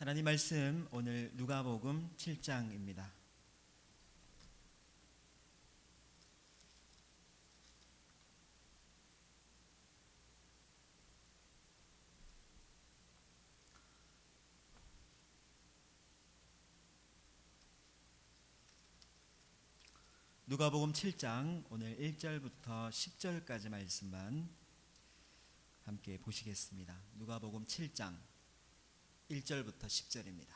하나님 말씀 오늘 누가복음 7장입니다. 누가복음 7장 오늘 1절부터 10절까지 말씀만 함께 보시겠습니다. 누가복음 7장 1절부터 10절입니다.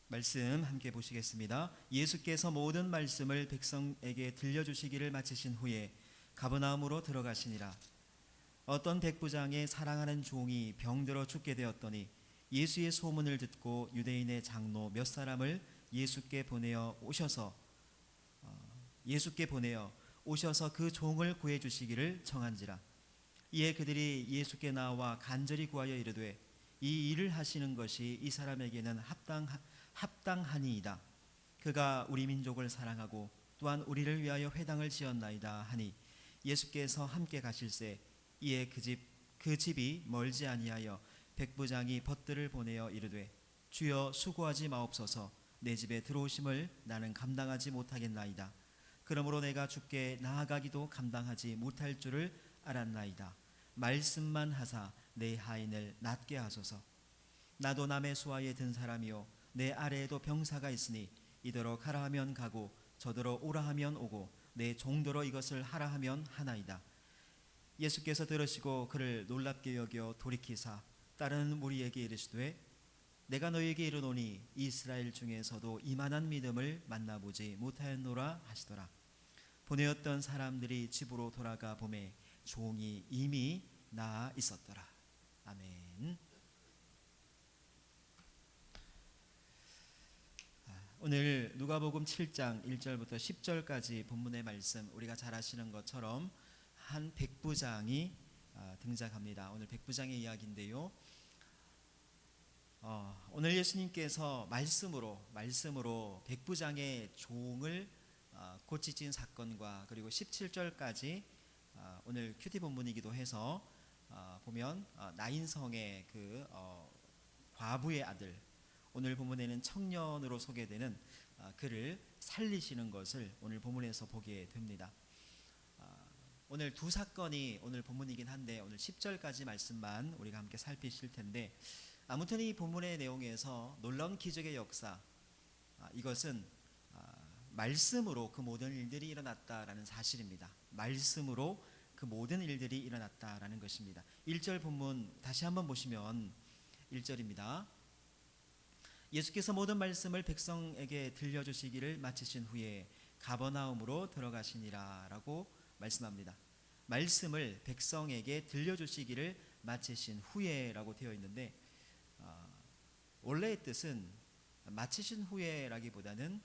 말씀 함께 보시겠습니다. 예수께서 모든 말씀을 백성에게 들려주시기를 마치신 후에 가버나움으로 들어가시니라. 어떤 백부장의 사랑하는 종이 병들어 죽게 되었더니 예수의 소문을 듣고 유대인의 장로 몇 사람을 예수께 보내어 오셔서 그 종을 구해 주시기를 청한지라. 이에 그들이 예수께 나와 간절히 구하여 이르되 이 일을 하시는 것이 이 사람에게는 합당하니이다. 그가 우리 민족을 사랑하고 또한 우리를 위하여 회당을 지었나이다 하니 예수께서 함께 가실새 이에 그 집이 멀지 아니하여 백부장이 벗들을 보내어 이르되 주여 수고하지 마옵소서. 내 집에 들어오심을 나는 감당하지 못하겠나이다. 그러므로 내가 주께 나아가기도 감당하지 못할 줄을 알았나이다. 말씀만 하사 내 하인을 낫게 하소서. 나도 남의 수하에 든 사람이요 내 아래에도 병사가 있으니 이더러 가라 하면 가고 저더러 오라 하면 오고 내 종더러 이것을 하라 하면 하나이다. 예수께서 들으시고 그를 놀랍게 여겨 돌이키사 따르는 무리에게 이르시되 내가 너희에게 이르노니 이스라엘 중에서도 이만한 믿음을 만나보지 못하였노라 하시더라. 보내었던 사람들이 집으로 돌아가 보매 종이 이미 나아 있었더라. 아멘. 오늘 누가복음 7장 1절부터 10절까지 본문의 말씀, 우리가 잘 아시는 것처럼 한 백부장이 등장합니다. 오늘 백부장의 이야기인데요. 오늘 예수님께서 말씀으로 백부장의 종을 고치신 사건과 그리고 17절까지 오늘 큐티 본문이기도 해서 보면 나인성의 그 과부의 아들, 오늘 본문에는 청년으로 소개되는 그를 살리시는 것을 오늘 본문에서 보게 됩니다. 오늘 두 사건이 오늘 본문이긴 한데 오늘 10절까지 말씀만 우리가 함께 살피실 텐데, 아무튼 이 본문의 내용에서 놀라운 기적의 역사, 이것은 말씀으로 그 모든 일들이 일어났다라는 사실입니다. 말씀으로 그 모든 일들이 일어났다라는 것입니다. 1절 본문 다시 한번 보시면 1절입니다. 예수께서 모든 말씀을 백성에게 들려주시기를 마치신 후에 가버나움으로 들어가시니라 라고 말씀합니다. 말씀을 백성에게 들려주시기를 마치신 후에 라고 되어 있는데, 원래의 뜻은 마치신 후에 라기보다는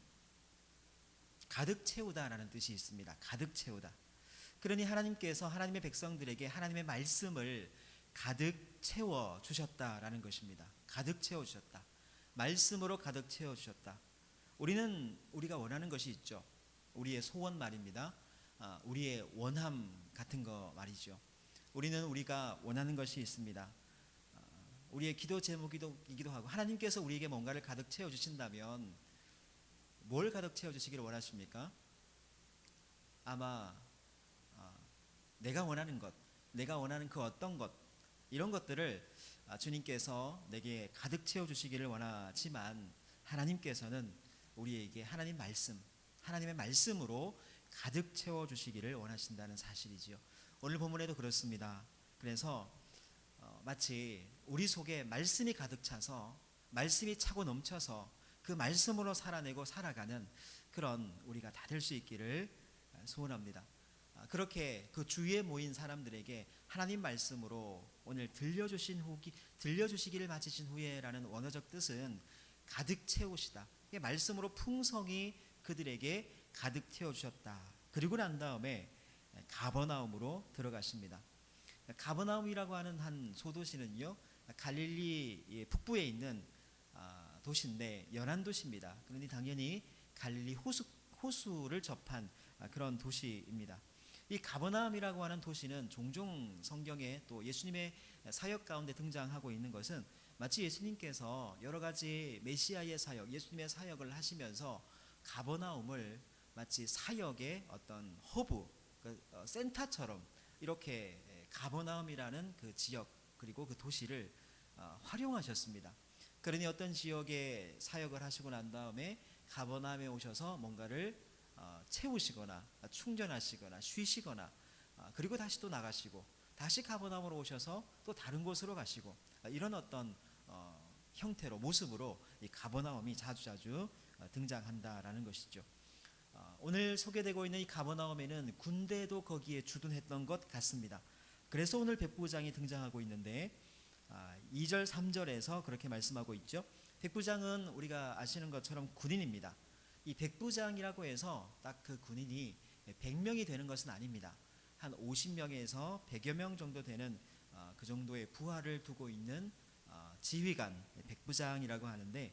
가득 채우다 라는 뜻이 있습니다. 가득 채우다. 그러니 하나님께서 하나님의 백성들에게 하나님의 말씀을 가득 채워 주셨다라는 것입니다. 가득 채워 주셨다. 말씀으로 가득 채워 주셨다. 우리가 원하는 것이 있죠. 우리의 소원 말입니다. 우리의 원함 같은 거 말이죠. 우리가 원하는 것이 있습니다. 우리의 기도 제목이기도 하고, 하나님께서 우리에게 뭔가를 가득 채워 주신다면 뭘 가득 채워 주시기를 원하십니까? 아마 내가 원하는 것, 내가 원하는 그 어떤 것, 이런 것들을 주님께서 내게 가득 채워 주시기를 원하지만, 하나님께서는 우리에게 하나님의 말씀으로 가득 채워 주시기를 원하신다는 사실이지요. 오늘 본문에도 그렇습니다. 그래서 마치 우리 속에 말씀이 가득 차서, 말씀이 차고 넘쳐서 그 말씀으로 살아내고 살아가는 그런 우리가 다 될 수 있기를 소원합니다. 그렇게 그 주위에 모인 사람들에게 하나님 말씀으로 오늘 들려주시기를 마치신 후에라는 원어적 뜻은 가득 채우시다. 말씀으로 풍성히 그들에게 가득 채워주셨다. 그리고 난 다음에 가버나움으로 들어가십니다. 가버나움이라고 하는 한 소도시는요, 갈릴리 북부에 있는 도시인데 연안 도시입니다. 그러니 당연히 갈릴리 호수를 접한 그런 도시입니다. 이 가버나움이라고 하는 도시는 종종 성경에 또 예수님의 사역 가운데 등장하고 있는 것은 마치 예수님께서 여러 가지 메시아의 사역, 예수님의 사역을 하시면서 가버나움을 마치 사역의 어떤 허브, 센터처럼 이렇게 가버나움이라는 그 지역 그리고 그 도시를 활용하셨습니다. 그러니 어떤 지역에 사역을 하시고 난 다음에 가버나움에 오셔서 뭔가를 채우시거나 충전하시거나 쉬시거나 그리고 다시 또 나가시고 다시 가버나움으로 오셔서 또 다른 곳으로 가시고 이런 어떤 형태로 모습으로 이 가버나움이 자주자주 등장한다라는 것이죠. 오늘 소개되고 있는 이 가버나움에는 군대도 거기에 주둔했던 것 같습니다. 그래서 오늘 백부장이 등장하고 있는데 2절 3절에서 그렇게 말씀하고 있죠. 백부장은 우리가 아시는 것처럼 군인입니다. 이 백부장이라고 해서 딱 그 군인이 100명이 되는 것은 아닙니다. 한 50명에서 100여 명 정도 되는 그 정도의 부하를 두고 있는 지휘관 백부장이라고 하는데,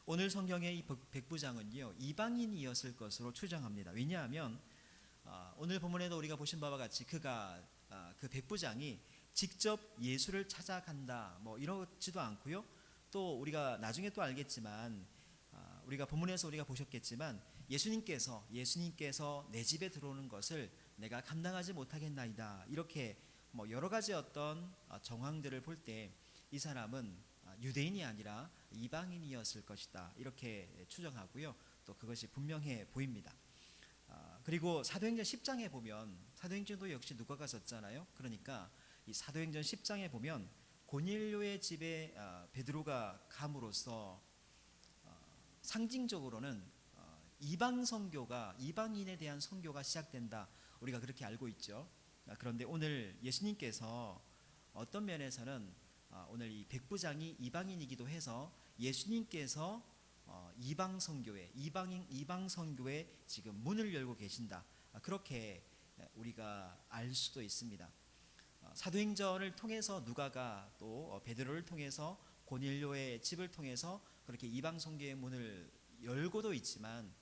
오늘 성경의 이 백부장은요 이방인이었을 것으로 추정합니다. 왜냐하면 오늘 본문에도 우리가 보신 바와 같이 그가 그 백부장이 직접 예수를 찾아간다 뭐 이러지도 않고요. 또 우리가 나중에 또 알겠지만 우리가 본문에서 우리가 보셨겠지만 예수님께서 내 집에 들어오는 것을 내가 감당하지 못하겠나이다 이렇게 뭐 여러 가지 어떤 정황들을 볼 때 이 사람은 유대인이 아니라 이방인이었을 것이다 이렇게 추정하고요. 또 그것이 분명해 보입니다. 그리고 사도행전 10장에 보면, 사도행전도 역시 누가가 썼잖아요. 그러니까 이 사도행전 10장에 보면 고넬료의 집에 베드로가 감으로써 상징적으로는 이방 선교가, 이방인에 대한 선교가 시작된다 우리가 그렇게 알고 있죠. 그런데 오늘 예수님께서 어떤 면에서는 오늘 이 백부장이 이방인이기도 해서 예수님께서 이방 선교회, 이방 선교회 지금 문을 열고 계신다 그렇게 우리가 알 수도 있습니다. 사도행전을 통해서 누가가 또 베드로를 통해서 고넬료의 집을 통해서 그렇게 이방 선교의 문을 열고도 있지만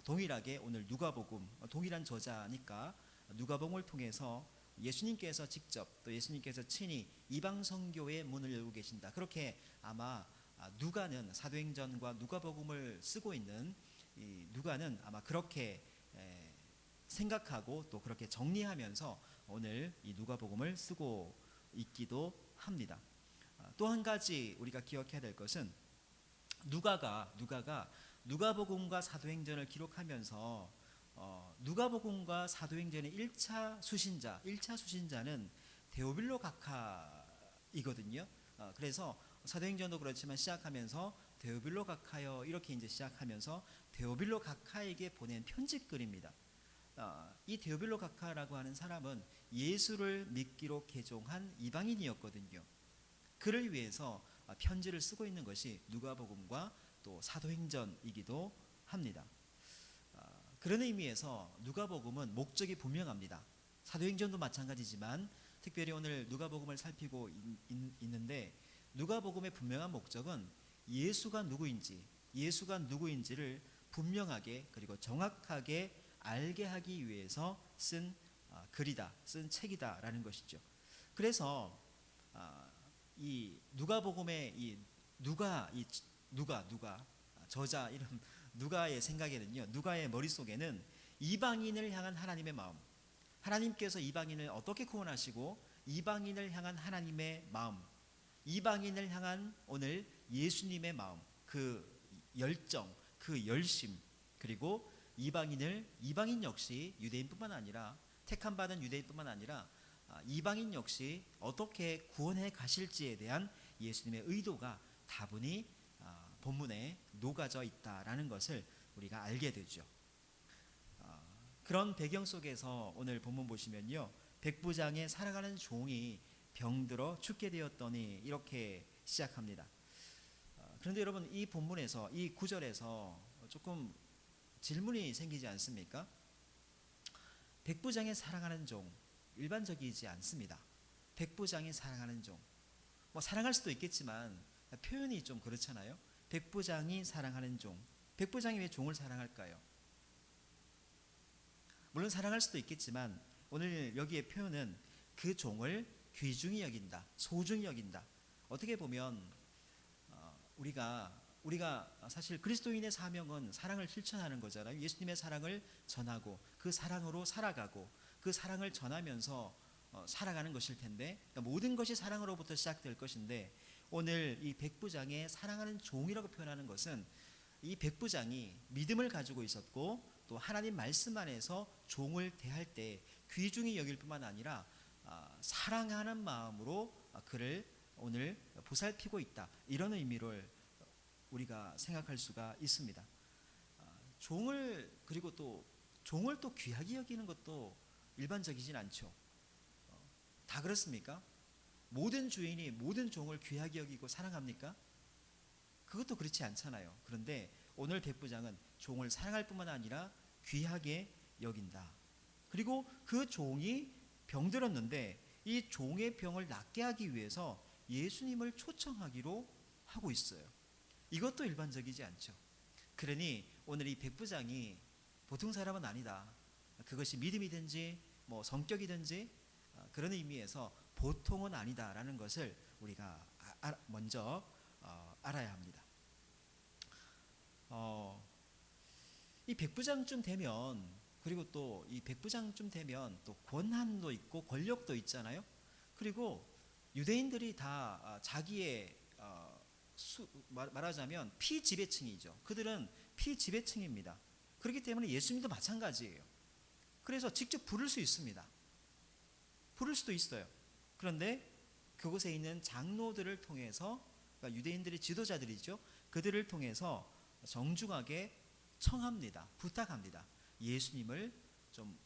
동일하게 오늘 누가복음, 동일한 저자니까 누가복음을 통해서 예수님께서 직접 또 예수님께서 친히 이방 선교의 문을 열고 계신다 그렇게 아마 누가는 사도행전과 누가복음을 쓰고 있는 이 누가는 아마 그렇게 생각하고 또 그렇게 정리하면서 오늘 이 누가복음을 쓰고 있기도 합니다. 또 한 가지 우리가 기억해야 될 것은 누가가 누가복음과 사도행전을 기록하면서 누가복음과 사도행전의 1차 수신자는 데오빌로 각하이거든요. 그래서 사도행전도 그렇지만 시작하면서 데오빌로 각하여 이렇게 이제 시작하면서 데오빌로 각하에게 보낸 편지글입니다. 이 데오빌로 각하라고 하는 사람은 예수를 믿기로 개종한 이방인이었거든요. 그를 위해서 편지를 쓰고 있는 것이 누가복음과 또 사도행전이기도 합니다. 그런 의미에서 누가복음은 목적이 분명합니다. 사도행전도 마찬가지지만 특별히 오늘 누가복음을 살피고 있는데 누가복음의 분명한 목적은 예수가 누구인지를 분명하게 그리고 정확하게 알게 하기 위해서 쓴 글이다, 쓴 책이다라는 것이죠. 그래서 이 누가복음의 이 누가 저자 이름 누가의 생각에는요, 누가의 머릿속에는 이방인을 향한 하나님의 마음, 하나님께서 이방인을 어떻게 구원하시고 이방인을 향한 하나님의 마음, 이방인을 향한 오늘 예수님의 마음, 그 열정, 그 열심, 그리고 이방인 역시 유대인뿐만 아니라 택함 받은 유대인뿐만 아니라 이방인 역시 어떻게 구원해 가실지에 대한 예수님의 의도가 다분히 본문에 녹아져 있다라는 것을 우리가 알게 되죠. 그런 배경 속에서 오늘 본문 보시면요, 백부장의 살아가는 종이 병들어 죽게 되었더니 이렇게 시작합니다. 그런데 여러분, 이 본문에서 이 구절에서 조금 질문이 생기지 않습니까? 백부장의 사랑하는 종, 일반적이지 않습니다. 백부장이 사랑하는 종, 뭐 사랑할 수도 있겠지만 표현이 좀 그렇잖아요. 백부장이 사랑하는 종, 백부장이 왜 종을 사랑할까요? 물론 사랑할 수도 있겠지만 오늘 여기에 표현은 그 종을 귀중히 여긴다, 소중히 여긴다. 어떻게 보면 우리가 사실 그리스도인의 사명은 사랑을 실천하는 거잖아요. 예수님의 사랑을 전하고 그 사랑으로 살아가고 그 사랑을 전하면서 살아가는 것일 텐데, 그러니까 모든 것이 사랑으로부터 시작될 것인데, 오늘 이 백부장의 사랑하는 종이라고 표현하는 것은 이 백부장이 믿음을 가지고 있었고 또 하나님 말씀 안에서 종을 대할 때 귀중히 여길 뿐만 아니라 사랑하는 마음으로 그를 오늘 보살피고 있다, 이런 의미를 우리가 생각할 수가 있습니다. 그리고 또 종을 또 귀하게 여기는 것도 일반적이진 않죠. 다 그렇습니까? 모든 주인이 모든 종을 귀하게 여기고 사랑합니까? 그것도 그렇지 않잖아요. 그런데 오늘 백부장은 종을 사랑할 뿐만 아니라 귀하게 여긴다. 그리고 그 종이 병들었는데 이 종의 병을 낫게 하기 위해서 예수님을 초청하기로 하고 있어요. 이것도 일반적이지 않죠. 그러니 오늘 이 백부장이 보통 사람은 아니다. 그것이 믿음이든지 성격이든지 그런 의미에서 보통은 아니다라는 것을 우리가 먼저 알아야 합니다. 이 백부장쯤 되면, 그리고 또 이 백부장쯤 되면 또 권한도 있고 권력도 있잖아요. 그리고 유대인들이 다 자기의 말하자면 피지배층이죠. 그들은 피지배층입니다. 그렇기 때문에 예수님도 마찬가지예요. 그래서 직접 부를 수 있습니다. 부를 수도 있어요. 그런데 그곳에 있는 장로들을 통해서, 그러니까 유대인들의 지도자들이죠, 그들을 통해서 정중하게 청합니다. 부탁합니다. 예수님을 좀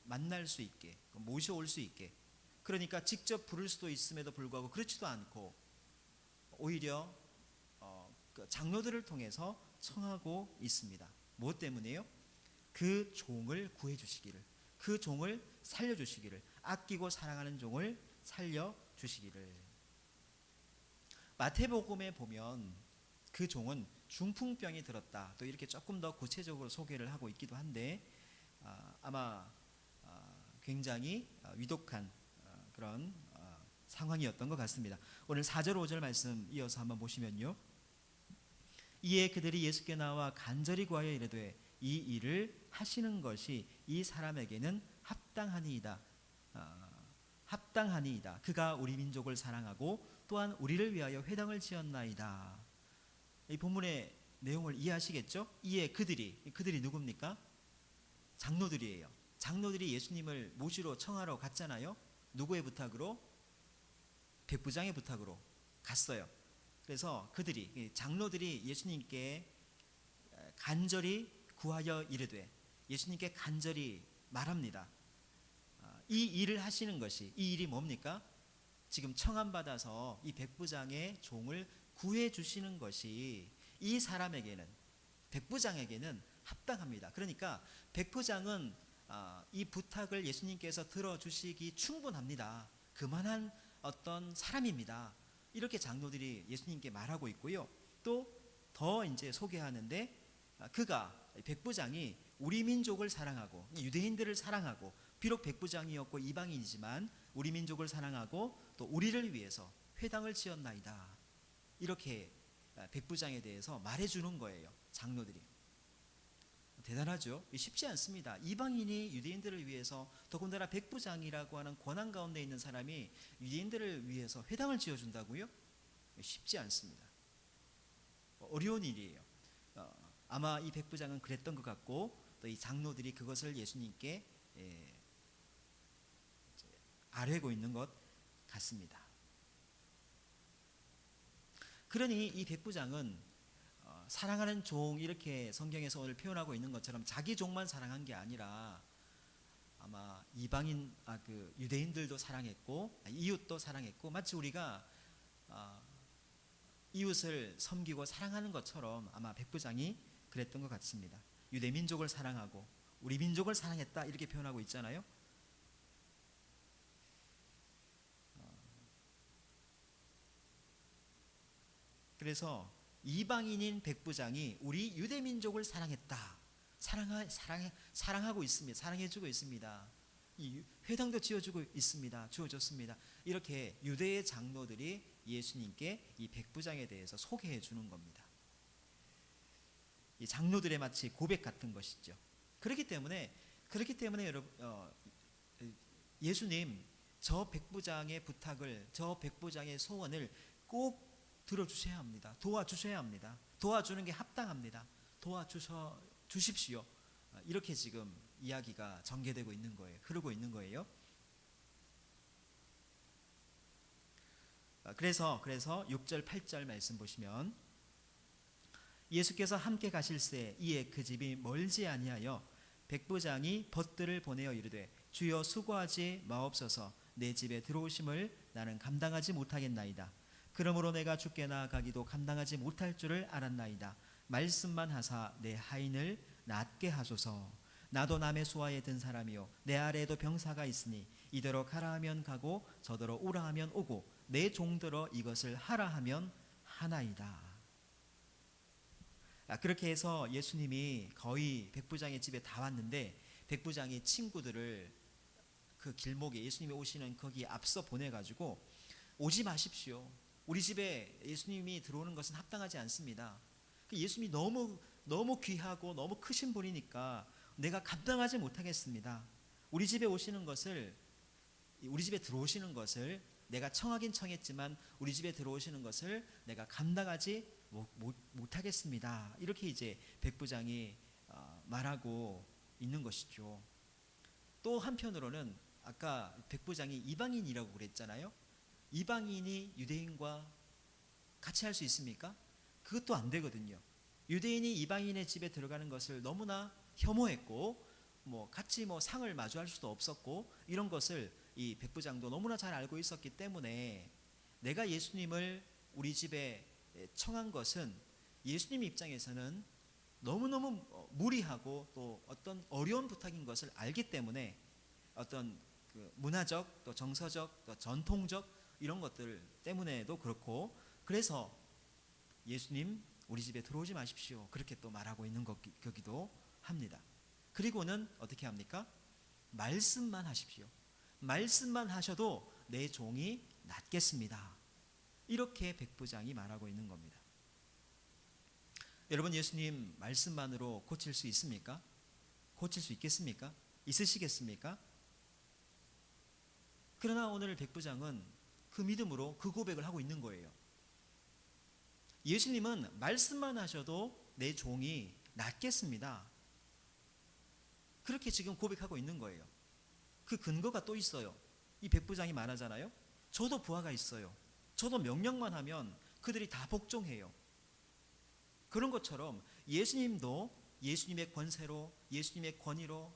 만날 수 있게, 모셔올 수 있게. 그러니까 직접 부를 수도 있음에도 불구하고 그렇지도 않고 오히려 장로들을 통해서 청하고 있습니다. 무엇 때문에요? 그 종을 구해주시기를, 그 종을 살려주시기를, 아끼고 사랑하는 종을 살려주시기를. 마태복음에 보면 그 종은 중풍병이 들었다, 또 이렇게 조금 더 구체적으로 소개를 하고 있기도 한데 아마 굉장히 위독한 그런 상황이었던 것 같습니다. 오늘 4절 5절 말씀 이어서 한번 보시면요, 이에 그들이 예수께 나와 간절히 구하여 이르되 이 일을 하시는 것이 이 사람에게는 합당하니이다. 합당하니이다. 그가 우리 민족을 사랑하고 또한 우리를 위하여 회당을 지었나이다. 이 본문의 내용을 이해하시겠죠? 이에 그들이 누굽니까? 장로들이에요. 장로들이 예수님을 모시러 청하러 갔잖아요. 누구의 부탁으로? 백부장의 부탁으로 갔어요. 그래서 장로들이 예수님께 간절히 구하여 이르되, 예수님께 간절히 말합니다. 이 일을 하시는 것이, 이 일이 뭡니까? 지금 청함받아서 이 백부장의 종을 구해 주시는 것이 이 사람에게는, 백부장에게는 합당합니다. 그러니까 백부장은 이 부탁을 예수님께서 들어주시기 충분합니다. 그만한 어떤 사람입니다. 이렇게 장로들이 예수님께 말하고 있고요. 또 더 이제 소개하는데, 백부장이 우리 민족을 사랑하고 유대인들을 사랑하고, 비록 백부장이었고 이방인이지만 우리 민족을 사랑하고 또 우리를 위해서 회당을 지었나이다. 이렇게 백부장에 대해서 말해주는 거예요, 장로들이. 대단하죠? 쉽지 않습니다. 이방인이 유대인들을 위해서, 더군다나 백부장이라고 하는 권한 가운데 있는 사람이 유대인들을 위해서 회당을 지어준다고요? 쉽지 않습니다. 어려운 일이에요. 아마 이 백부장은 그랬던 것 같고, 또 이 장로들이 그것을 예수님께 아뢰고 있는 것 같습니다. 그러니 이 백부장은 사랑하는 종, 이렇게 성경에서 오늘 표현하고 있는 것처럼 자기 종만 사랑한 게 아니라 아마 유대인들도 사랑했고 이웃도 사랑했고, 마치 우리가 이웃을 섬기고 사랑하는 것처럼 아마 백부장이 그랬던 것 같습니다. 유대 민족을 사랑하고 우리 민족을 사랑했다, 이렇게 표현하고 있잖아요. 그래서 이방인인 백부장이 우리 유대 민족을 사랑했다, 사랑하고 있습니다. 사랑해주고 있습니다. 이 회당도 지어주고 있습니다. 주어졌습니다. 이렇게 유대의 장로들이 예수님께 이 백부장에 대해서 소개해 주는 겁니다. 이 장로들의 마치 고백 같은 것이죠. 그렇기 때문에 여러분, 예수님 저 백부장의 부탁을, 저 백부장의 소원을 꼭 들어주셔야 합니다. 도와주셔야 합니다. 도와주는 게 합당합니다. 도와주십시오. 이렇게 지금 이야기가 전개되고 있는 거예요. 흐르고 있는 거예요. 그래서 6절 8절 말씀 보시면, 예수께서 함께 가실새 이에 그 집이 멀지 아니하여 백부장이 벗들을 보내어 이르되 주여 수고하지 마옵소서, 내 집에 들어오심을 나는 감당하지 못하겠나이다. 그러므로 내가 주께 나아가기도 감당하지 못할 줄을 알았나이다. 말씀만 하사 내 하인을 낫게 하소서. 나도 남의 수하에 든 사람이요 내 아래에도 병사가 있으니 이대로 가라 하면 가고 저더러 오라 하면 오고 내 종들어 이것을 하라 하면 하나이다. 그렇게 해서 예수님이 거의 백부장의 집에 다 왔는데, 백부장이 친구들을 그 길목에 예수님이 오시는 거기 앞서 보내가지고 오지 마십시오. 우리 집에 예수님이 들어오는 것은 합당하지 않습니다. 예수님이 너무 귀하고 너무 크신 분이니까 내가 감당하지 못하겠습니다. 우리 집에 들어오시는 것을 내가 청하긴 청했지만 우리 집에 들어오시는 것을 내가 감당하지 못하겠습니다. 이렇게 이제 백부장이 말하고 있는 것이죠. 또 한편으로는 아까 백부장이 이방인이라고 그랬잖아요. 이방인이 유대인과 같이 할 수 있습니까? 그것도 안 되거든요. 유대인이 이방인의 집에 들어가는 것을 너무나 혐오했고 같이 상을 마주할 수도 없었고, 이런 것을 이 백부장도 너무나 잘 알고 있었기 때문에 내가 예수님을 우리 집에 청한 것은 예수님 입장에서는 너무너무 무리하고 또 어떤 어려운 부탁인 것을 알기 때문에 어떤 그 문화적 또 정서적 또 전통적 이런 것들 때문에도 그렇고, 그래서 예수님 우리 집에 들어오지 마십시오 그렇게 또 말하고 있는 거기도 합니다. 그리고는 어떻게 합니까? 말씀만 하십시오. 말씀만 하셔도 내 종이 낫겠습니다. 이렇게 백부장이 말하고 있는 겁니다. 여러분, 예수님 말씀만으로 고칠 수 있습니까? 고칠 수 있겠습니까? 있으시겠습니까? 그러나 오늘 백부장은 그 믿음으로 그 고백을 하고 있는 거예요. 예수님은 말씀만 하셔도 내 종이 낫겠습니다. 그렇게 지금 고백하고 있는 거예요. 그 근거가 또 있어요. 이 백부장이 말하잖아요. 저도 부하가 있어요. 저도 명령만 하면 그들이 다 복종해요. 그런 것처럼 예수님도 예수님의 권세로, 예수님의 권위로,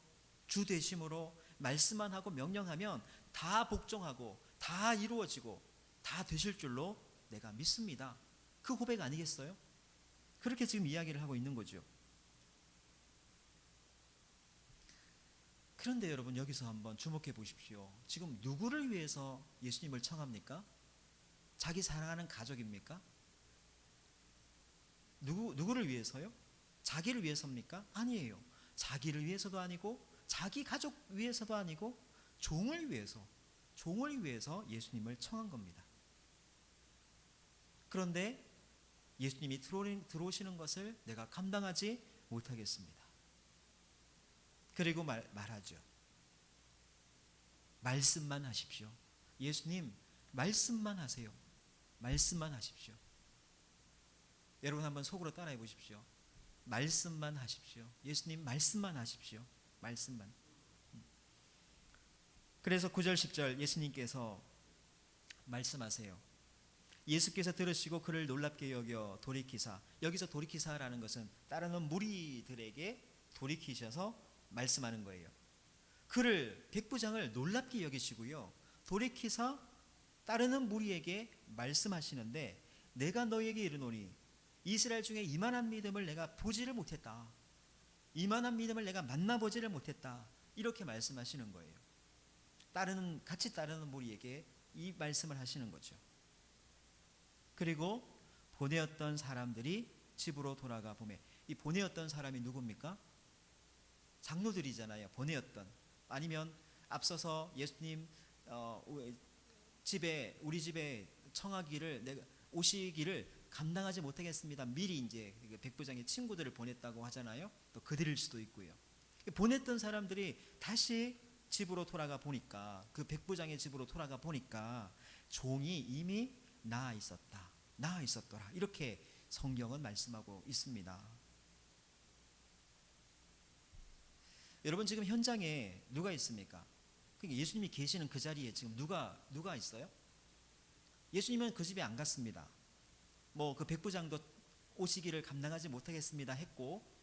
주 되심으로 말씀만 하고 명령하면 다 복종하고 다 이루어지고 다 되실 줄로 내가 믿습니다. 그 고백 아니겠어요? 그렇게 지금 이야기를 하고 있는 거죠. 그런데 여러분, 여기서 한번 주목해 보십시오. 지금 누구를 위해서 예수님을 청합니까? 자기 사랑하는 가족입니까? 누구를 위해서요? 자기를 위해서입니까? 아니에요. 자기를 위해서도 아니고 자기 가족 위해서도 아니고 종을 위해서 예수님을 청한 겁니다. 그런데 예수님이 들어오시는 것을 내가 감당하지 못하겠습니다. 그리고 말하죠. 말씀만 하십시오. 예수님 말씀만 하세요. 말씀만 하십시오. 여러분 한번 속으로 따라해 보십시오. 말씀만 하십시오. 예수님 말씀만 하십시오. 말씀만. 그래서 9절 10절 예수님께서 말씀하세요. 예수께서 들으시고 그를 놀랍게 여겨 돌이키사, 여기서 돌이키사라는 것은 따르는 무리들에게 돌이키셔서 말씀하는 거예요. 그를, 백부장을 놀랍게 여기시고요, 돌이키사 따르는 무리에게 말씀하시는데, 내가 너에게 이르노니 이스라엘 중에 이만한 믿음을 내가 보지를 못했다. 이만한 믿음을 내가 만나보지를 못했다. 이렇게 말씀하시는 거예요. 같이 따르는 무리에게 이 말씀을 하시는 거죠. 그리고 보내었던 사람들이 집으로 돌아가 보매, 이 보내었던 사람이 누굽니까? 장로들이잖아요. 보내었던. 아니면 앞서서 예수님 우리 집에 청하기를 오시기를 감당하지 못하겠습니다. 미리 이제 백부장의 친구들을 보냈다고 하잖아요. 또 그들일 수도 있고요. 보냈던 사람들이 다시 집으로 돌아가 보니까, 그 백부장의 집으로 돌아가 보니까 종이 이미 나아 있었더라. 이렇게 성경은 말씀하고 있습니다. 여러분, 지금 현장에 누가 있습니까? 그러니까 예수님이 계시는 그 자리에 지금 누가 있어요? 예수님은 그 집에 안 갔습니다. 그 백부장도 오시기를 감당하지 못하겠습니다 했고,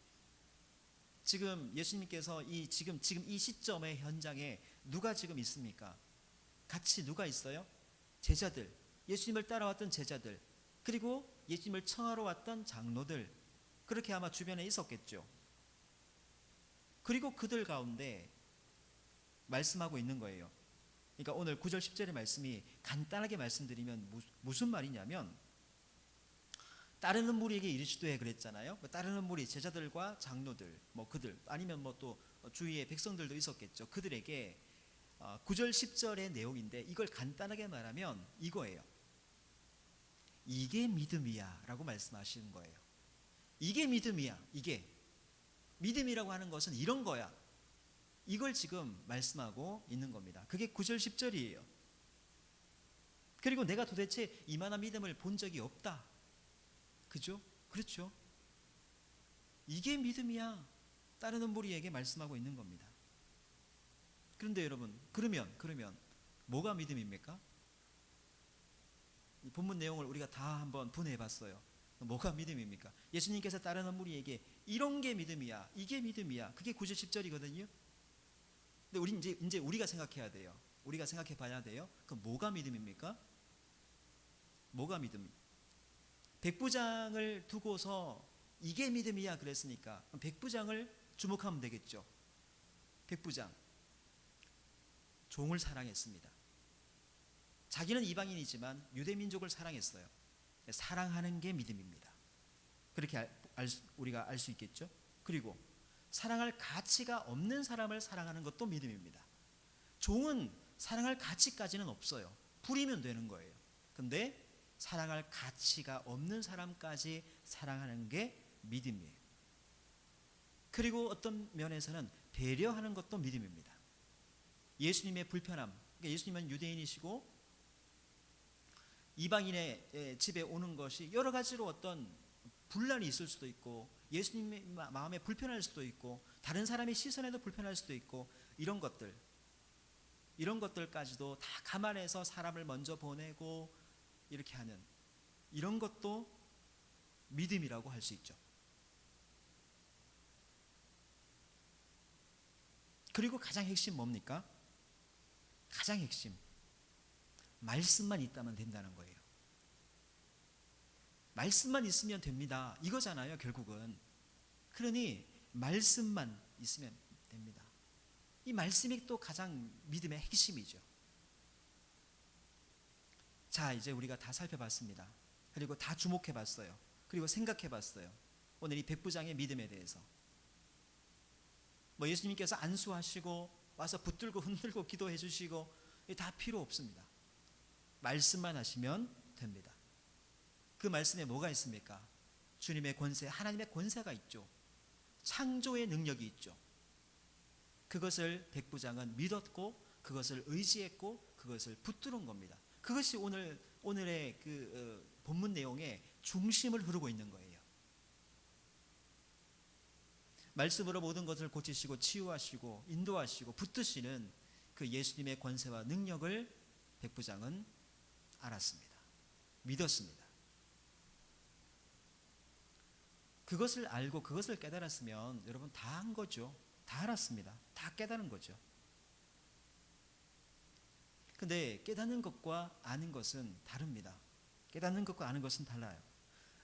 지금 예수님께서 지금 이 시점의 현장에 누가 지금 있습니까? 같이 누가 있어요? 제자들, 예수님을 따라왔던 제자들, 그리고 예수님을 청하러 왔던 장로들, 그렇게 아마 주변에 있었겠죠. 그리고 그들 가운데 말씀하고 있는 거예요. 그러니까 오늘 9절 10절의 말씀이 간단하게 말씀드리면 무슨 말이냐면, 따르는 무리에게 이르시되 그랬잖아요. 따르는 무리, 제자들과 장로들, 그들, 아니면 또 주위의 백성들도 있었겠죠. 그들에게 9절 10절의 내용인데, 이걸 간단하게 말하면 이거예요. 이게 믿음이야 라고 말씀하시는 거예요. 이게 믿음이야. 이게 믿음이라고 하는 것은 이런 거야. 이걸 지금 말씀하고 있는 겁니다. 그게 9절 10절이에요. 그리고 내가 도대체 이만한 믿음을 본 적이 없다. 그죠? 그렇죠. 이게 믿음이야. 따르는 무리에게 말씀하고 있는 겁니다. 그런데 여러분, 그러면 뭐가 믿음입니까? 이 본문 내용을 우리가 다 한번 분해해 봤어요. 뭐가 믿음입니까? 예수님께서 따르는 무리에게 이런 게 믿음이야, 이게 믿음이야. 그게 9절 10절이거든요. 근데 우리 이제 우리가 생각해야 돼요. 우리가 생각해 봐야 돼요. 그럼 뭐가 믿음입니까? 뭐가 믿음? 백부장을 두고서 이게 믿음이야 그랬으니까 백부장을 주목하면 되겠죠. 백부장, 종을 사랑했습니다. 자기는 이방인이지만 유대민족을 사랑했어요. 사랑하는 게 믿음입니다. 그렇게 우리가 알 수 있겠죠. 그리고 사랑할 가치가 없는 사람을 사랑하는 것도 믿음입니다. 종은 사랑할 가치까지는 없어요. 부리면 되는 거예요. 근데 사랑할 가치가 없는 사람까지 사랑하는 게 믿음이에요. 그리고 어떤 면에서는 배려하는 것도 믿음입니다. 예수님의 불편함, 그러니까 예수님은 유대인이시고 이방인의 집에 오는 것이 여러 가지로 어떤 분란이 있을 수도 있고, 예수님의 마음에 불편할 수도 있고, 다른 사람의 시선에도 불편할 수도 있고, 이런 것들까지도 다 감안해서 사람을 먼저 보내고 이렇게 하는 이런 것도 믿음이라고 할 수 있죠. 그리고 가장 핵심 뭡니까? 가장 핵심, 말씀만 있다면 된다는 거예요. 말씀만 있으면 됩니다, 이거잖아요 결국은. 그러니 말씀만 있으면 됩니다. 이 말씀이 또 가장 믿음의 핵심이죠. 자, 이제 우리가 다 살펴봤습니다. 그리고 다 주목해봤어요. 그리고 생각해봤어요. 오늘 이 백부장의 믿음에 대해서. 예수님께서 안수하시고 와서 붙들고 흔들고 기도해 주시고 다 필요 없습니다. 말씀만 하시면 됩니다. 그 말씀에 뭐가 있습니까? 주님의 권세, 하나님의 권세가 있죠. 창조의 능력이 있죠. 그것을 백부장은 믿었고, 그것을 의지했고, 그것을 붙드는 겁니다. 그것이 오늘의 본문 내용의 중심을 흐르고 있는 거예요. 말씀으로 모든 것을 고치시고 치유하시고 인도하시고 붙드시는 그 예수님의 권세와 능력을 백부장은 알았습니다. 믿었습니다. 그것을 알고 그것을 깨달았으면 여러분 다 한 거죠. 다 알았습니다. 다 깨달은 거죠. 근데 깨닫는 것과 아는 것은 다릅니다. 깨닫는 것과 아는 것은 달라요.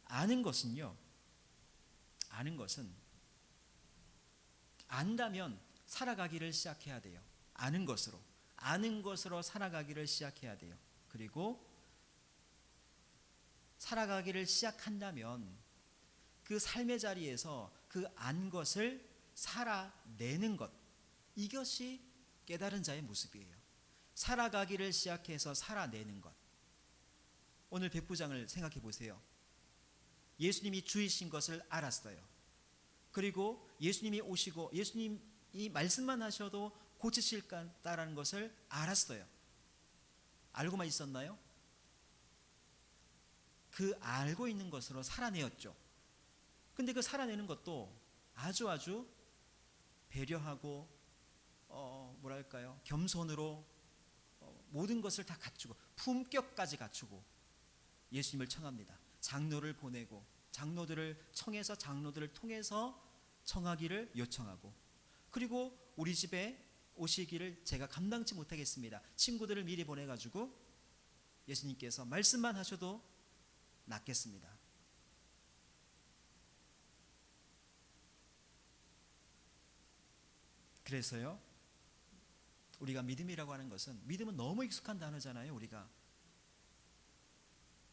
아는 것은요, 아는 것은 안다면 살아가기를 시작해야 돼요. 아는 것으로 살아가기를 시작해야 돼요. 그리고 살아가기를 시작한다면 그 삶의 자리에서 그 안 것을 살아내는 것, 이것이 깨달은 자의 모습이에요. 살아가기를 시작해서 살아내는 것. 오늘 백부장을 생각해 보세요. 예수님이 주이신 것을 알았어요. 그리고 예수님이 오시고 예수님이 말씀만 하셔도 고치실 거다라는 것을 알았어요. 알고만 있었나요? 그 알고 있는 것으로 살아내었죠. 근데 그 살아내는 것도 아주 배려하고 뭐랄까요? 겸손으로 모든 것을 다 갖추고 품격까지 갖추고 예수님을 청합니다. 장로를 보내고 장로들을 청해서 장로들을 통해서 청하기를 요청하고, 그리고 우리 집에 오시기를 제가 감당치 못하겠습니다. 친구들을 미리 보내가지고 예수님께서 말씀만 하셔도 낫겠습니다. 그래서요, 우리가 믿음이라고 하는 것은, 믿음은 너무 익숙한 단어잖아요. 우리가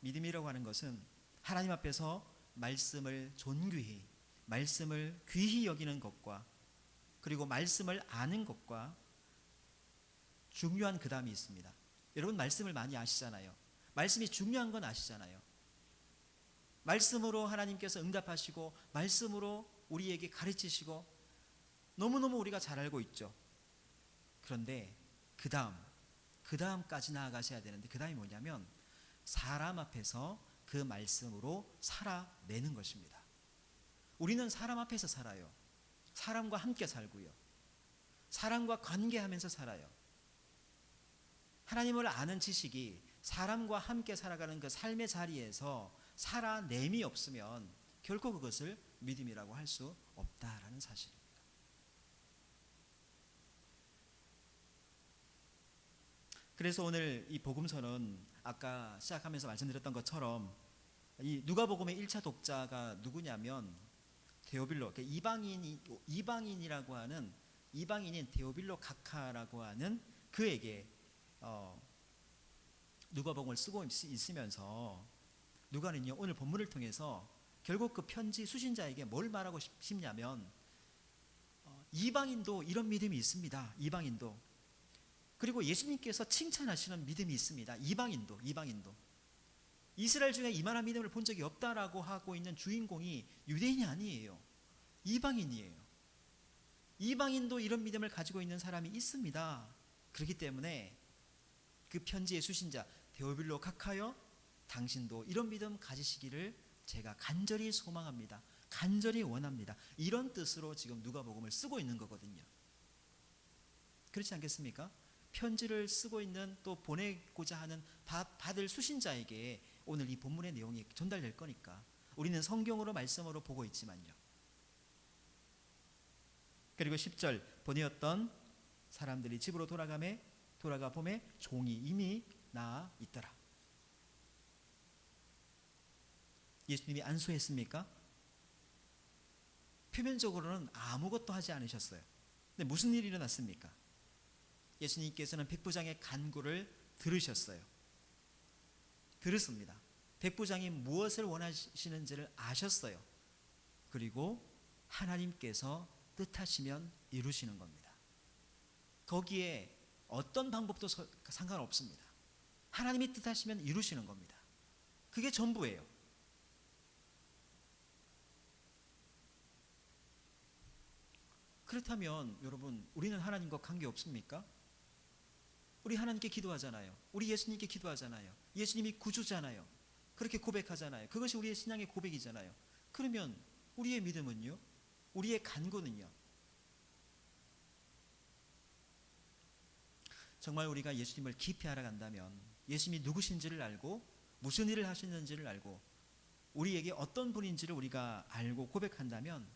믿음이라고 하는 것은 하나님 앞에서 말씀을 존귀히, 말씀을 귀히 여기는 것과, 그리고 말씀을 아는 것과 중요한 그 다음이 있습니다. 여러분 말씀을 많이 아시잖아요. 말씀이 중요한 건 아시잖아요. 말씀으로 하나님께서 응답하시고 말씀으로 우리에게 가르치시고 너무너무 우리가 잘 알고 있죠. 그런데 그 다음까지 나아가셔야 되는데, 그 다음이 뭐냐면 사람 앞에서 그 말씀으로 살아내는 것입니다. 우리는 사람 앞에서 살아요. 사람과 함께 살고요. 사람과 관계하면서 살아요. 하나님을 아는 지식이 사람과 함께 살아가는 그 삶의 자리에서 살아냄이 없으면 결코 그것을 믿음이라고 할 수 없다라는 사실입니다. 그래서 오늘 이 복음서는 아까 시작하면서 말씀드렸던 것처럼 이 누가복음의 1차 독자가 누구냐면 데오빌로, 이방인이라고 하는, 이방인인 데오빌로 각하라고 하는 그에게 누가복음을 쓰고 있으면서 누가는요, 오늘 본문을 통해서 결국 그 편지 수신자에게 뭘 말하고 싶냐면 이방인도 이런 믿음이 있습니다. 이방인도. 그리고 예수님께서 칭찬하시는 믿음이 있습니다. 이방인도. 이스라엘 중에 이만한 믿음을 본 적이 없다라고 하고 있는 주인공이 유대인이 아니에요. 이방인이에요. 이방인도 이런 믿음을 가지고 있는 사람이 있습니다. 그렇기 때문에 그 편지의 수신자 데오빌로 각하여 당신도 이런 믿음 가지시기를 제가 간절히 소망합니다. 간절히 원합니다. 이런 뜻으로 지금 누가복음을 쓰고 있는 거거든요. 그렇지 않겠습니까? 편지를 쓰고 있는, 또 보내고자 하는 받을 수신자에게 오늘 이 본문의 내용이 전달될 거니까 우리는 성경으로 말씀으로 보고 있지만요. 그리고 10절, 보내었던 사람들이 집으로 돌아가 보매 종이 이미 나아 있더라. 예수님이 안수했습니까? 표면적으로는 아무것도 하지 않으셨어요. 근데 무슨 일이 일어났습니까? 예수님께서는 백부장의 간구를 들으셨어요. 들었습니다. 백부장이 무엇을 원하시는지를 아셨어요. 그리고 하나님께서 뜻하시면 이루시는 겁니다. 거기에 어떤 방법도 상관없습니다. 하나님이 뜻하시면 이루시는 겁니다. 그게 전부예요. 그렇다면 여러분, 우리는 하나님과 관계 없습니까? 우리 하나님께 기도하잖아요. 우리 예수님께 기도하잖아요. 예수님이 구주잖아요. 그렇게 고백하잖아요. 그것이 우리의 신앙의 고백이잖아요. 그러면 우리의 믿음은요? 우리의 간구는요? 정말 우리가 예수님을 깊이 알아간다면, 예수님이 누구신지를 알고 무슨 일을 하시는지를 알고 우리에게 어떤 분인지를 우리가 알고 고백한다면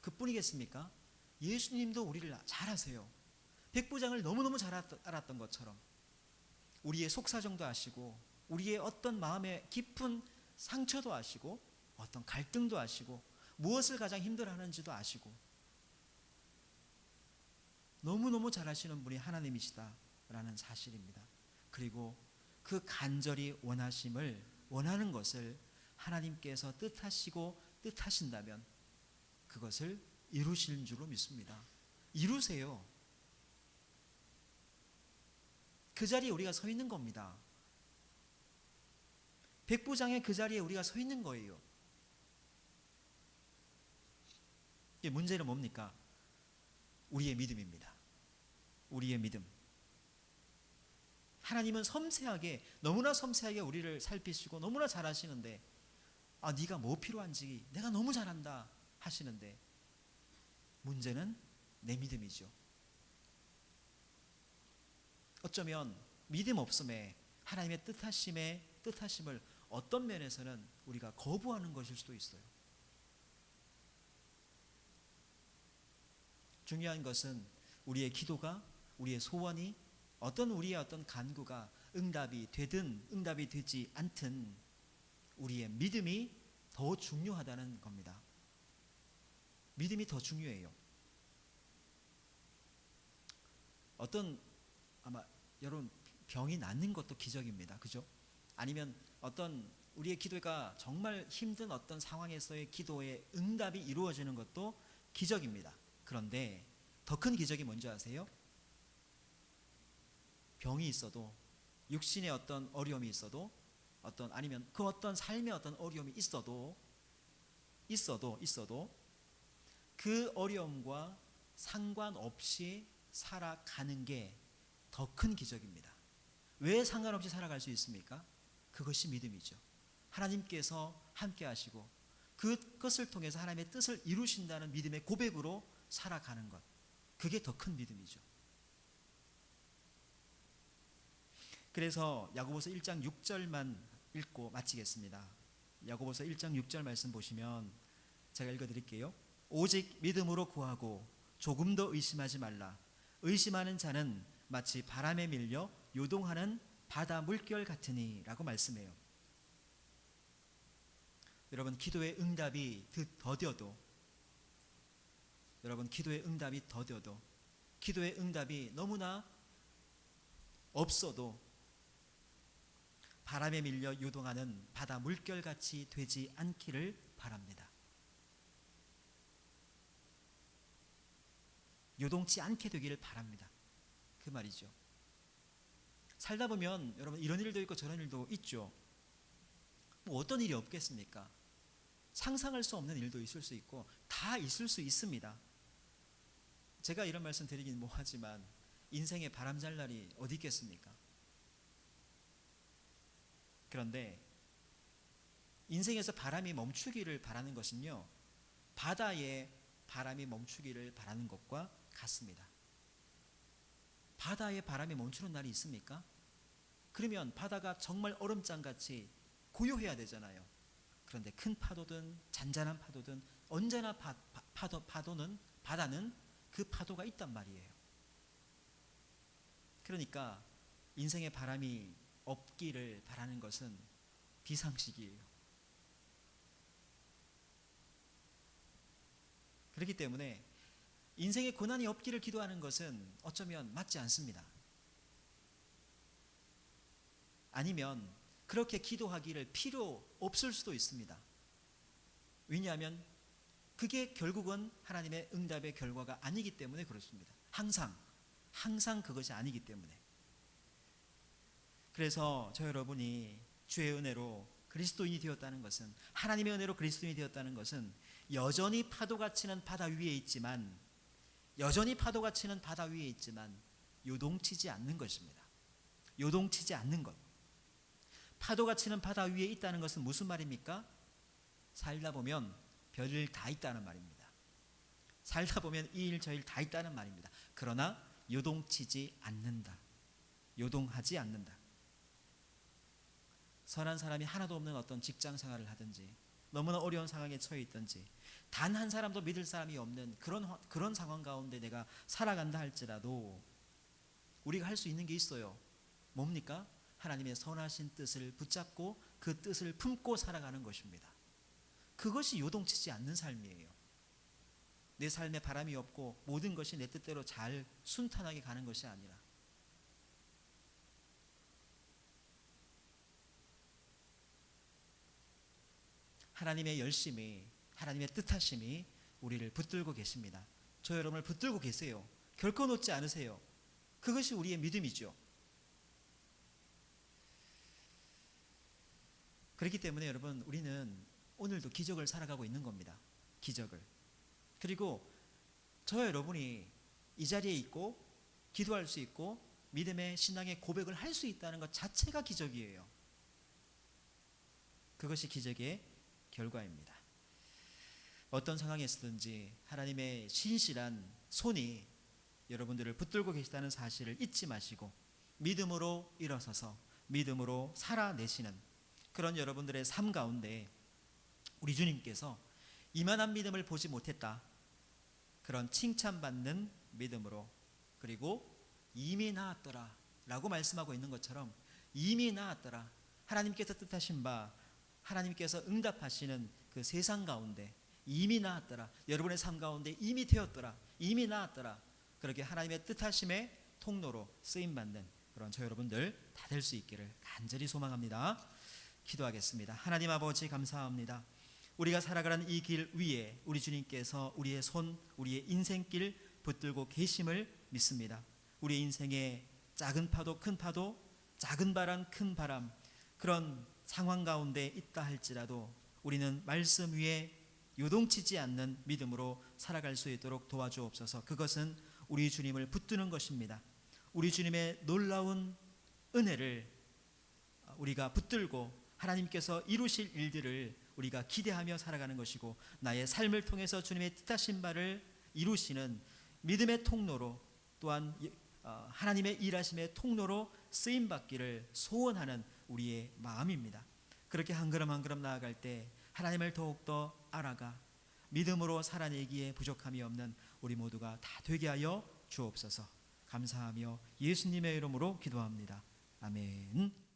그뿐이겠습니까? 예수님도 우리를 잘 아세요. 백부장을 너무너무 잘 알았던 것처럼 우리의 속사정도 아시고 우리의 어떤 마음의 깊은 상처도 아시고 어떤 갈등도 아시고 무엇을 가장 힘들어하는지도 아시고 너무너무 잘 아시는 분이 하나님이시다라는 사실입니다. 그리고 그 간절히 원하는 것을 하나님께서 뜻하시고 뜻하신다면 그것을 이루실 줄로 믿습니다. 이루세요. 그 자리에 우리가 서 있는 겁니다. 백부장의 그 자리에 우리가 서 있는 거예요. 이게 문제는 뭡니까? 우리의 믿음입니다. 우리의 믿음. 하나님은 섬세하게, 너무나 섬세하게 우리를 살피시고 너무나 잘 아시는데, 네가 뭐 필요한지 내가 너무 잘 안다 하시는데, 문제는 내 믿음이죠. 어쩌면 믿음 없음에 하나님의 뜻하심을 어떤 면에서는 우리가 거부하는 것일 수도 있어요. 중요한 것은 우리의 기도가, 우리의 소원이, 우리의 어떤 간구가 응답이 되든 응답이 되지 않든 우리의 믿음이 더 중요하다는 겁니다. 믿음이 더 중요해요. 아마 여러분 병이 낫는 것도 기적입니다. 그죠? 아니면 우리의 기도가 정말 힘든 어떤 상황에서의 기도의 응답이 이루어지는 것도 기적입니다. 그런데 더 큰 기적이 뭔지 아세요? 병이 있어도, 육신의 어떤 어려움이 있어도, 아니면 그 어떤 삶의 어떤 어려움이 있어도 그 어려움과 상관없이 살아가는 게 더 큰 기적입니다. 왜 상관없이 살아갈 수 있습니까? 그것이 믿음이죠. 하나님께서 함께 하시고 그것을 통해서 하나님의 뜻을 이루신다는 믿음의 고백으로 살아가는 것, 그게 더 큰 믿음이죠. 그래서 야고보서 1장 6절만 읽고 마치겠습니다. 야고보서 1장 6절 말씀 보시면 제가 읽어드릴게요. 오직 믿음으로 구하고 조금 더 의심하지 말라. 의심하는 자는 마치 바람에 밀려 요동하는 바다 물결 같으니 라고 말씀해요. 여러분, 기도의 응답이 더뎌도, 기도의 응답이 너무나 없어도 바람에 밀려 요동하는 바다 물결같이 되지 않기를 바랍니다. 요동치 않게 되기를 바랍니다. 그 말이죠. 살다 보면 여러분 이런 일도 있고 저런 일도 있죠. 뭐 어떤 일이 없겠습니까? 상상할 수 없는 일도 있을 수 있고 다 있을 수 있습니다. 제가 이런 말씀 드리긴 뭐하지만 인생에 바람 잘 날이 어디 있겠습니까? 그런데 인생에서 바람이 멈추기를 바라는 것은요, 바다에 바람이 멈추기를 바라는 것과 같습니다. 바다에 바람이 멈추는 날이 있습니까? 그러면 바다가 정말 얼음장같이 고요해야 되잖아요. 그런데 큰 파도든 잔잔한 파도든 언제나 바다는 그 파도가 있단 말이에요. 그러니까 인생에 바람이 없기를 바라는 것은 비상식이에요. 그렇기 때문에 인생에 고난이 없기를 기도하는 것은 어쩌면 맞지 않습니다. 아니면 그렇게 기도하기를 필요 없을 수도 있습니다. 왜냐하면 그게 결국은 하나님의 응답의 결과가 아니기 때문에 그렇습니다. 항상 그것이 아니기 때문에. 그래서 저 여러분이 주의 은혜로 그리스도인이 되었다는 것은, 하나님의 은혜로 그리스도인이 되었다는 것은 여전히 파도가 치는 바다 위에 있지만 요동치지 않는 것입니다. 요동치지 않는 것. 파도가 치는 바다 위에 있다는 것은 무슨 말입니까? 살다 보면 별일 다 있다는 말입니다. 살다 보면 이 일 저 일 다 있다는 말입니다. 그러나 요동치지 않는다. 요동하지 않는다. 선한 사람이 하나도 없는 어떤 직장 생활을 하든지, 너무나 어려운 상황에 처해 있든지, 단 한 사람도 믿을 사람이 없는 그런 상황 가운데 내가 살아간다 할지라도 우리가 할 수 있는 게 있어요. 뭡니까? 하나님의 선하신 뜻을 붙잡고 그 뜻을 품고 살아가는 것입니다. 그것이 요동치지 않는 삶이에요. 내 삶에 바람이 없고 모든 것이 내 뜻대로 잘 순탄하게 가는 것이 아니라, 하나님의 열심이, 하나님의 뜻하심이 우리를 붙들고 계십니다. 저 여러분을 붙들고 계세요. 결코 놓지 않으세요. 그것이 우리의 믿음이죠. 그렇기 때문에 여러분, 우리는 오늘도 기적을 살아가고 있는 겁니다. 기적을. 그리고 저 여러분이 이 자리에 있고 기도할 수 있고 믿음의 신앙의 고백을 할 수 있다는 것 자체가 기적이에요. 그것이 기적의 결과입니다. 어떤 상황에서든지 하나님의 신실한 손이 여러분들을 붙들고 계시다는 사실을 잊지 마시고 믿음으로 일어서서 믿음으로 살아내시는 그런 여러분들의 삶 가운데 우리 주님께서 이만한 믿음을 보지 못했다, 그런 칭찬받는 믿음으로, 그리고 이미 나았더라 라고 말씀하고 있는 것처럼 이미 나았더라, 하나님께서 뜻하신 바, 하나님께서 응답하시는 그 세상 가운데 이미 나았더라, 여러분의 삶 가운데 이미 되었더라, 이미 나았더라, 그렇게 하나님의 뜻하심의 통로로 쓰임받는 그런 저 여러분들 다 될 수 있기를 간절히 소망합니다. 기도하겠습니다. 하나님 아버지, 감사합니다. 우리가 살아가는 이 길 위에 우리 주님께서 우리의 손, 우리의 인생길 붙들고 계심을 믿습니다. 우리의 인생에 작은 파도, 큰 파도, 작은 바람, 큰 바람, 그런 상황 가운데 있다 할지라도 우리는 말씀 위에 요동치지 않는 믿음으로 살아갈 수 있도록 도와주옵소서. 그것은 우리 주님을 붙드는 것입니다. 우리 주님의 놀라운 은혜를 우리가 붙들고 하나님께서 이루실 일들을 우리가 기대하며 살아가는 것이고, 나의 삶을 통해서 주님의 뜻하신 바를 이루시는 믿음의 통로로, 또한 하나님의 일하심의 통로로 쓰임받기를 소원하는 우리의 마음입니다. 그렇게 한 걸음 한 걸음 나아갈 때 하나님을 더욱더 알아가 믿음으로 살아내기에 부족함이 없는 우리 모두가 다 되게 하여 주옵소서. 감사하며 예수님의 이름으로 기도합니다. 아멘.